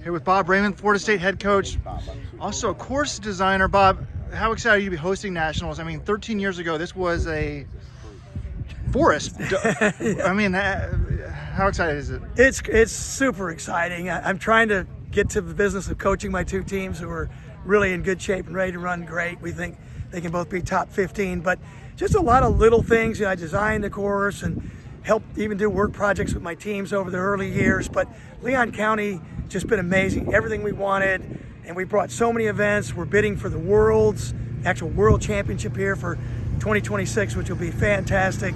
Here with Bob Braman, Florida State head coach, also a course designer. Bob, how excited are you to be hosting nationals? I mean, 13 years ago, this was a forest. I mean, how excited is it? It's super exciting. I'm trying to get to the business of coaching my two teams who are really in good shape and ready to run great. We think they can both be top 15, but just a lot of little things. I designed the course and helped even do work projects with my teams over the early years, but Leon County just been amazing. Everything we wanted, and we brought so many events. We're bidding for the actual world championship here for 2026, which will be fantastic.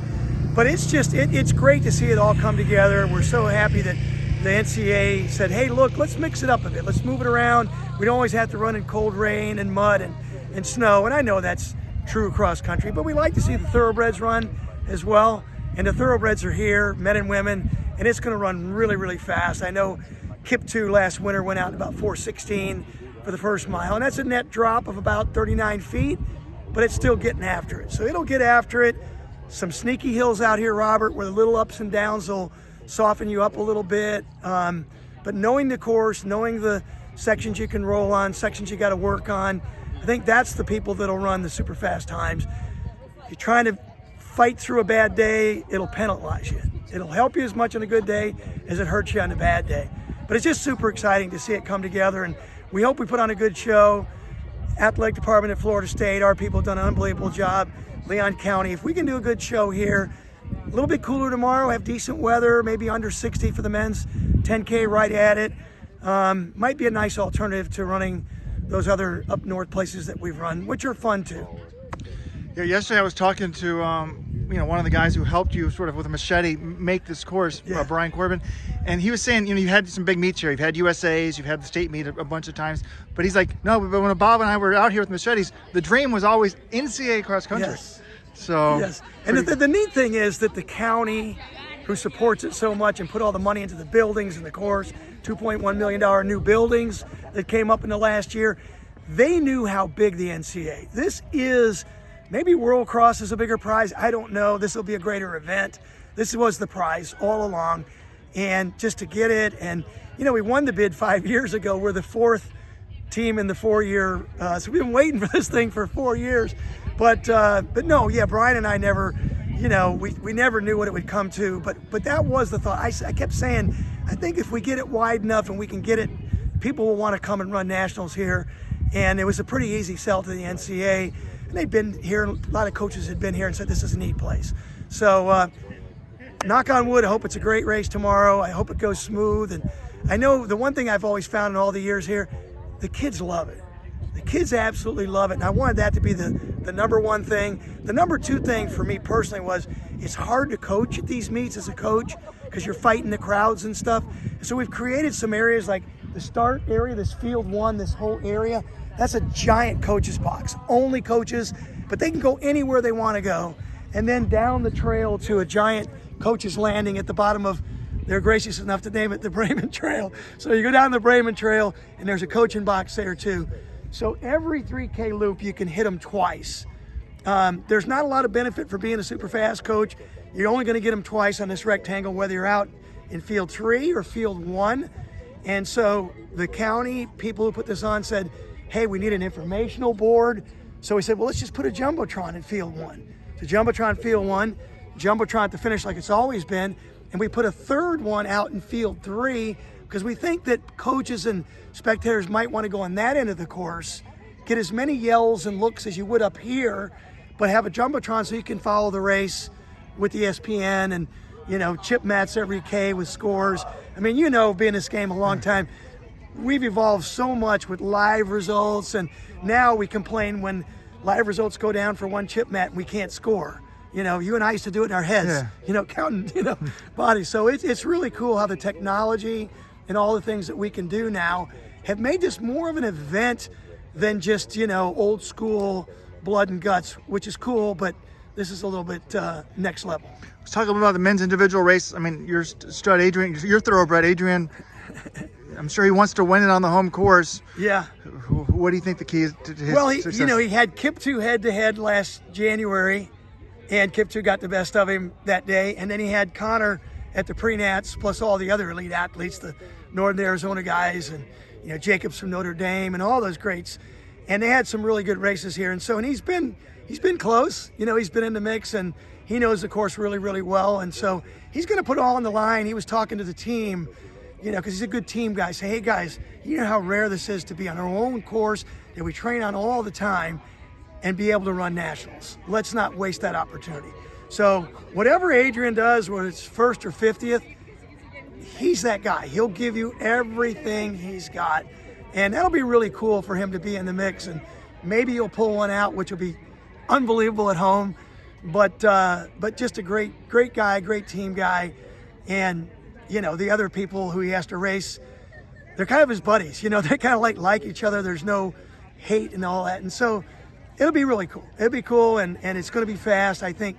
But it's just, it's great to see it all come together. We're so happy that the NCAA said, hey, look, let's mix it up a bit. Let's move it around. We don't always have to run in cold rain and mud and snow. And I know that's true cross country, but we like to see the thoroughbreds run as well. And the thoroughbreds are here, men and women, and it's going to run really, really fast. I know Kip 2 last winter went out in about 4:16 for the first mile, and that's a net drop of about 39 feet, but it's still getting after it. So it'll get after it. Some sneaky hills out here, Robert, where the little ups and downs will soften you up a little bit. But knowing the course, knowing the sections you can roll on, sections you got to work on, I think that's the people that'll run the super fast times. If you're trying to fight through a bad day, it'll penalize you. It'll help you as much on a good day as it hurts you on a bad day. But it's just super exciting to see it come together, and we hope we put on a good show. Athletic Department at Florida State, our people have done an unbelievable job. Leon County, if we can do a good show here, a little bit cooler tomorrow, have decent weather, maybe under 60 for the men's 10K right at it. Might be a nice alternative to running those other up north places that we've run, which are fun too. Yeah, yesterday I was talking to one of the guys who helped you sort of with a machete make this course, Brian Corbin, and he was saying, you had some big meets here. You've had USAs, you've had the state meet a bunch of times, but he's like, no, but when Bob and I were out here with machetes, the dream was always NCAA Cross Country. Yes. So yes, and the neat thing is that the county, who supports it so much and put all the money into the buildings and the course, $2.1 million new buildings that came up in the last year, they knew how big the NCAA. This is, maybe World Cross is a bigger prize. I don't know. This will be a greater event. This was the prize all along. And just to get it, and we won the bid 5 years ago. We're the fourth team in the 4-year, so we've been waiting for this thing for 4 years. But no, yeah, Brian and I never, we never knew what it would come to. But that was the thought. I kept saying, I think if we get it wide enough and we can get it, people will want to come and run nationals here. And it was a pretty easy sell to the NCAA. And they've been here, a lot of coaches had been here and said this is a neat place. So knock on wood, I hope it's a great race tomorrow. I hope it goes smooth. And I know the one thing I've always found in all the years here, the kids love it. The kids absolutely love it. And I wanted that to be the number one thing. The number two thing for me personally was it's hard to coach at these meets as a coach because you're fighting the crowds and stuff. So we've created some areas like the start area, this field one, this whole area. That's a giant coaches box, only coaches, but they can go anywhere they want to go. And then down the trail to a giant coaches landing at the bottom of, they're gracious enough to name it the Braman Trail. So you go down the Braman Trail and there's a coaching box there too. So every 3K loop you can hit them twice. There's not a lot of benefit for being a super fast coach. You're only going to get them twice on this rectangle, whether you're out in field 3 or field 1. And so the county people who put this on said, hey, we need an informational board. So we said, well, let's just put a Jumbotron in field 1. So Jumbotron field 1, Jumbotron at the finish like it's always been, and we put a third one out in field 3 because we think that coaches and spectators might want to go on that end of the course, get as many yells and looks as you would up here, but have a Jumbotron so you can follow the race with the ESPN and, chip mats every K with scores. I mean, being in this game a long time, we've evolved so much with live results, and now we complain when live results go down for one chip mat and we can't score. You and I used to do it in our heads, counting, bodies. So it's really cool how the technology and all the things that we can do now have made this more of an event than just, old school blood and guts, which is cool, but this is a little bit next level. Let's talk a little about the men's individual race. I mean, your stud Adrian, your thoroughbred Adrian, I'm sure he wants to win it on the home course. Yeah. What do you think the key is to his success? He had Kip 2 head-to-head last January, and Kip 2 got the best of him that day. And then he had Connor at the pre-nats, plus all the other elite athletes, the Northern Arizona guys, and Jacobs from Notre Dame, and all those greats. And they had some really good races here. And he's been close. He's been in the mix, and he knows the course really, really well. And so he's going to put all on the line. He was talking to the team, because he's a good team guy. Say, hey guys, you know how rare this is to be on our own course that we train on all the time and be able to run nationals. Let's not waste that opportunity. So whatever Adrian does, whether it's first or 50th, he's that guy. He'll give you everything he's got. And that'll be really cool for him to be in the mix. And maybe he'll pull one out, which will be unbelievable at home. But just a great guy, great team guy. And, the other people who he has to race, they're kind of his buddies. They kind of like each other. There's no hate and all that. And so it'll be really cool. It'll be cool, and it's going to be fast. I think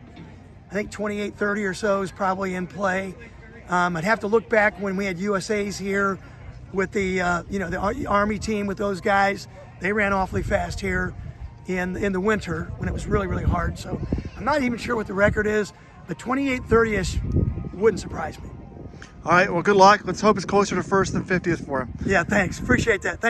28:30 or so is probably in play. I'd have to look back when we had USAs here with the the Army team with those guys. They ran awfully fast here in the winter when it was really, really hard. So I'm not even sure what the record is, but 28:30-ish wouldn't surprise me. All right, well, good luck. Let's hope it's closer to first than 50th for him. Yeah, thanks. Appreciate that. Thanks.